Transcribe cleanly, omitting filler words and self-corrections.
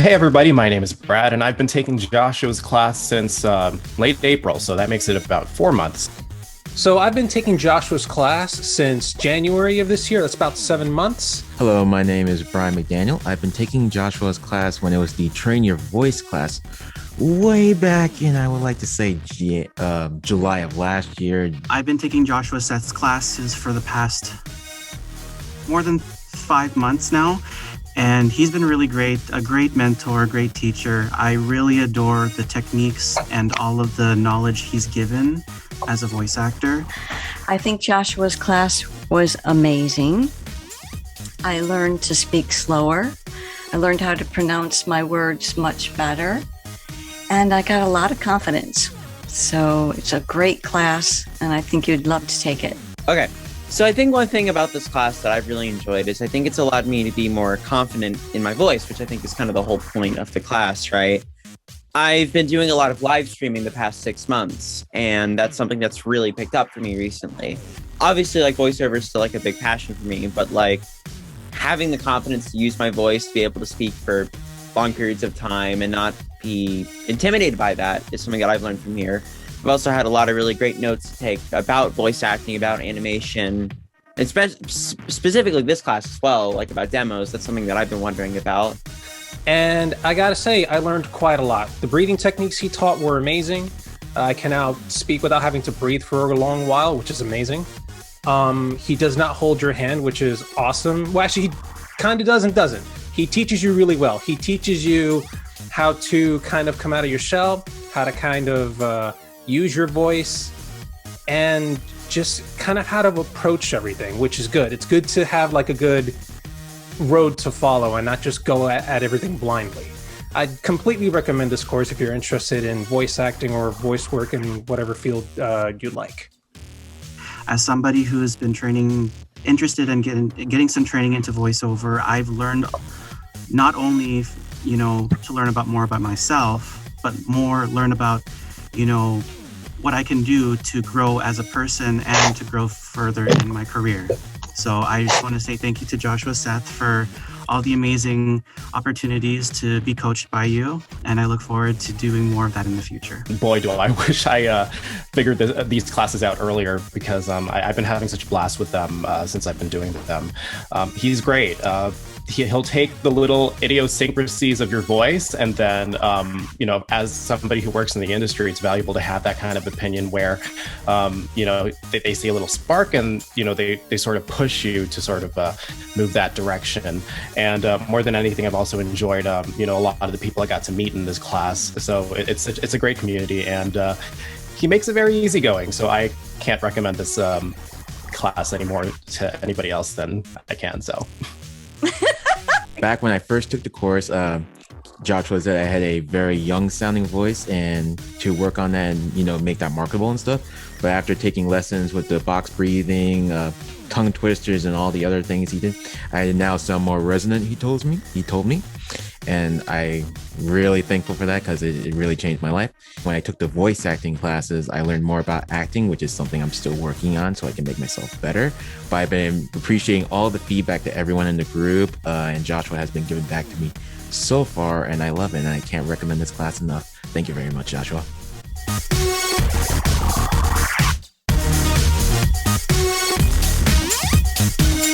Hey everybody, my name is Brad, and I've been taking Joshua's class since late April, so that makes it about 4 months. So I've been taking Joshua's class since January of this year. That's about 7 months. Hello, my name is Brian McDaniel. I've been taking Joshua's class when it was the Train Your Voice class way back in, I would like to say, July of last year. I've been taking Joshua Seth's classes for the past more than 5 months now, and he's been really great, a great mentor, a great teacher. I really adore the techniques and all of the knowledge he's given as a voice actor. I think Joshua's class was amazing. I learned to speak slower. I learned how to pronounce my words much better. And I got a lot of confidence. So it's a great class, and I think you'd love to take it. Okay, so I think one thing about this class that I've really enjoyed is I think it's allowed me to be more confident in my voice, which I think is kind of the whole point of the class, right? I've been doing a lot of live streaming the past 6 months, and that's something that's really picked up for me recently. Obviously, like, voiceover is still like a big passion for me, but like having the confidence to use my voice, to be able to speak for long periods of time and not be intimidated by that is something that I've learned from here. I've also had a lot of really great notes to take about voice acting, about animation, and specifically this class as well, like about demos. That's something that I've been wondering about. And I gotta say, I learned quite a lot. The breathing techniques he taught were amazing. I can now speak without having to breathe for a long while, which is amazing. He does not hold your hand, which is awesome. Well, actually, he kind of does and doesn't. He teaches you really well. He teaches you how to kind of come out of your shell, how to kind of use your voice, and just kind of how to approach everything, which is good. It's good to have like a good road to follow and not just go at everything blindly. I'd completely recommend this course if you're interested in voice acting or voice work in whatever field you'd like. As somebody who has been interested in getting some training into voiceover, I've learned not only, to learn more about myself, but learn about, what I can do to grow as a person and to grow further in my career. So I just want to say thank you to Joshua Seth for all the amazing opportunities to be coached by you. And I look forward to doing more of that in the future. Boy, do I wish I figured these classes out earlier, because I've been having such a blast with them since I've been doing them. He's great. He'll take the little idiosyncrasies of your voice, and then, as somebody who works in the industry, it's valuable to have that kind of opinion where, they see a little spark and, they sort of push you to sort of move that direction. And more than anything, I've also enjoyed, a lot of the people I got to meet in this class. So it's a great community, and he makes it very easygoing. So I can't recommend this class anymore to anybody else than I can. So. Back when I first took the course, Joshua said I had a very young sounding voice, and to work on that and, make that marketable and stuff. But after taking lessons with the box breathing, tongue twisters, and all the other things he did, I now sound more resonant, he told me. And I really thankful for that, because it really changed my life. When I took the voice acting classes, I learned more about acting, which is something I'm still working on so I can make myself better. But I've been appreciating all the feedback that everyone in the group and Joshua has been giving back to me so far, and I love it, and I can't recommend this class enough. Thank you very much, Joshua.